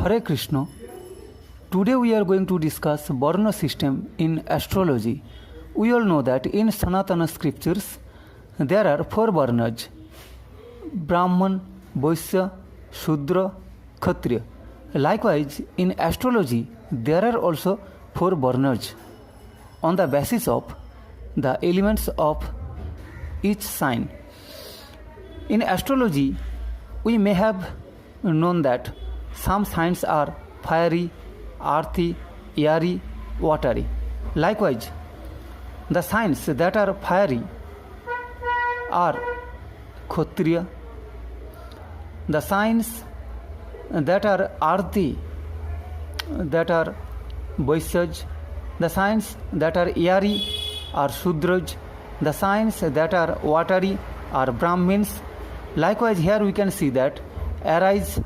Hare Krishna. Today we are going to discuss Varna system in astrology. We all know that in Sanatana scriptures there are four Varnas: Brahman, Vaishya, Shudra, Kshatriya. Likewise, in astrology there are also four Varnas on the basis of the elements of each sign. In astrology, we may have known that some signs are fiery, earthy, airy, watery. Likewise, the signs that are fiery are Kshatriya, the signs that are earthy, that are Vaishyas, the signs that are airy are Shudras, the signs that are watery are Brahmins. Likewise, here we can see that arise